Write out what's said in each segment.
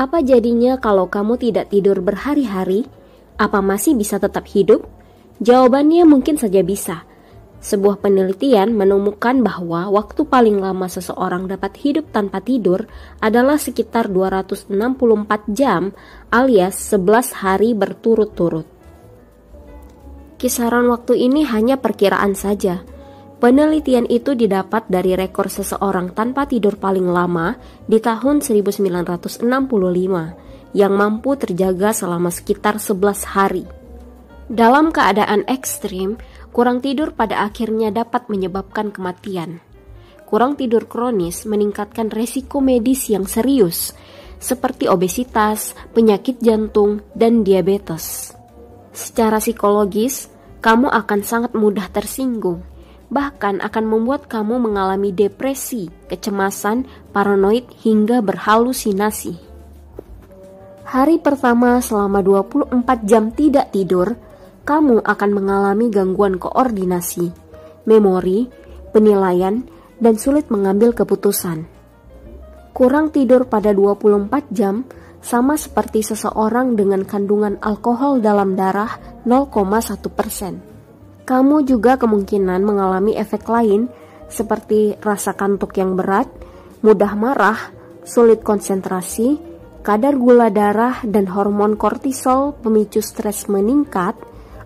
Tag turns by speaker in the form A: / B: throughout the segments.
A: Apa jadinya kalau kamu tidak tidur berhari-hari? Apa masih bisa tetap hidup? Jawabannya mungkin saja bisa. Sebuah penelitian menemukan bahwa waktu paling lama seseorang dapat hidup tanpa tidur adalah sekitar 264 jam alias 11 hari berturut-turut. Kisaran waktu ini hanya perkiraan saja. Penelitian itu didapat dari rekor seseorang tanpa tidur paling lama di tahun 1965 yang mampu terjaga selama sekitar 11 hari. Dalam keadaan ekstrim, kurang tidur pada akhirnya dapat menyebabkan kematian. Kurang tidur kronis meningkatkan resiko medis yang serius, seperti obesitas, penyakit jantung, dan diabetes. Secara psikologis, kamu akan sangat mudah tersinggung, bahkan akan membuat kamu mengalami depresi, kecemasan, paranoid, hingga berhalusinasi. Hari pertama selama 24 jam tidak tidur, kamu akan mengalami gangguan koordinasi, memori, penilaian, dan sulit mengambil keputusan. Kurang tidur pada 24 jam sama seperti seseorang dengan kandungan alkohol dalam darah 0,1%. Kamu juga kemungkinan mengalami efek lain seperti rasa kantuk yang berat, mudah marah, sulit konsentrasi, kadar gula darah dan hormon kortisol pemicu stres meningkat,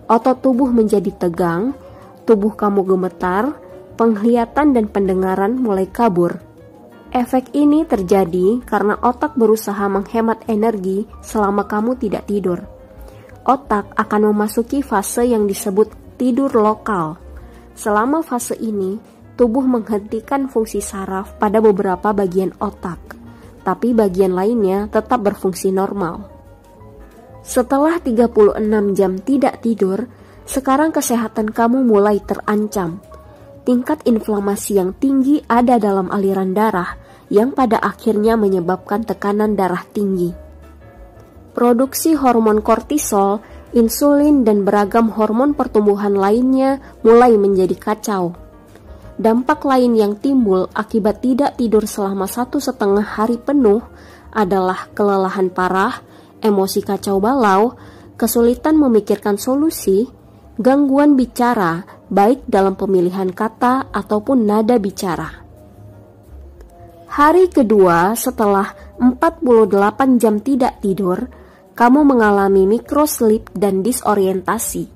A: otot tubuh menjadi tegang, tubuh kamu gemetar, penglihatan dan pendengaran mulai kabur. Efek ini terjadi karena otak berusaha menghemat energi selama kamu tidak tidur. Otak akan memasuki fase yang disebut tidur lokal. Selama fase ini, tubuh menghentikan fungsi saraf pada beberapa bagian otak, tapi bagian lainnya tetap berfungsi normal. Setelah 36 jam tidak tidur, sekarang kesehatan kamu mulai terancam. Tingkat inflamasi yang tinggi ada dalam aliran darah yang pada akhirnya menyebabkan tekanan darah tinggi. Produksi hormon kortisol, insulin, dan beragam hormon pertumbuhan lainnya mulai menjadi kacau. Dampak lain yang timbul akibat tidak tidur selama 1,5 hari penuh adalah kelelahan parah, emosi kacau balau, kesulitan memikirkan solusi, gangguan bicara, baik dalam pemilihan kata ataupun nada bicara. Hari kedua setelah 48 jam tidak tidur, kamu mengalami microsleep dan disorientasi.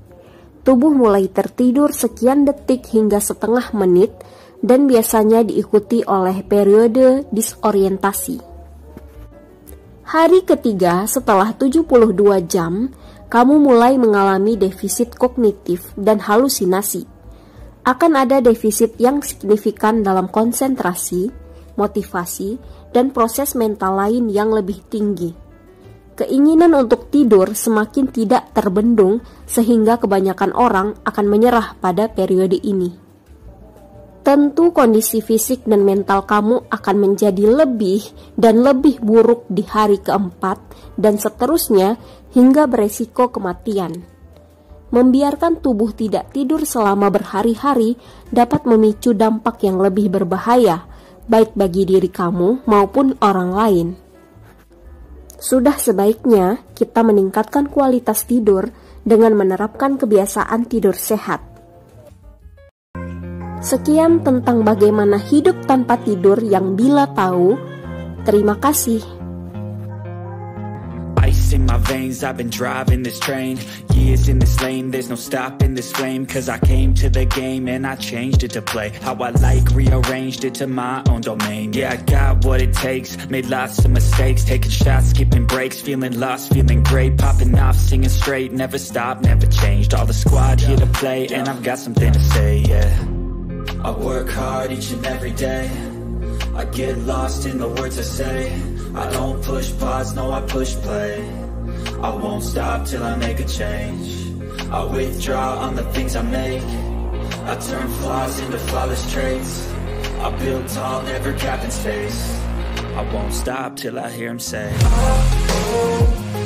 A: Tubuh mulai tertidur sekian detik hingga setengah menit dan biasanya diikuti oleh periode disorientasi. Hari ketiga setelah 72 jam, kamu mulai mengalami defisit kognitif dan halusinasi. Akan ada defisit yang signifikan dalam konsentrasi, motivasi, dan proses mental lain yang lebih tinggi. Keinginan untuk tidur semakin tidak terbendung sehingga kebanyakan orang akan menyerah pada periode ini. Tentu kondisi fisik dan mental kamu akan menjadi lebih dan lebih buruk di hari keempat dan seterusnya hingga beresiko kematian. Membiarkan tubuh tidak tidur selama berhari-hari dapat memicu dampak yang lebih berbahaya, baik bagi diri kamu maupun orang lain. Sudah sebaiknya kita meningkatkan kualitas tidur dengan menerapkan kebiasaan tidur sehat. Sekian tentang bagaimana hidup tanpa tidur yang Bila tahu. Terima kasih.
B: Ice in my veins, I've been driving this train. Years in this lane, there's no stopping this flame. Cause I came to the game and I changed it to play how I like, rearranged it to my own domain. Yeah, I got what it takes, made lots of mistakes, taking shots, skipping breaks, feeling lost, feeling great, popping off, singing straight, never stopped, never changed. All the squad here to play and I've got something to say, yeah. I work hard each and every day, I get lost in the words I say. I don't push pause, no I push play. I won't stop till I make a change. I withdraw on the things I make. I turn flaws into flawless traits. I build tall, never cap in space. I won't stop till I hear him say, oh, oh.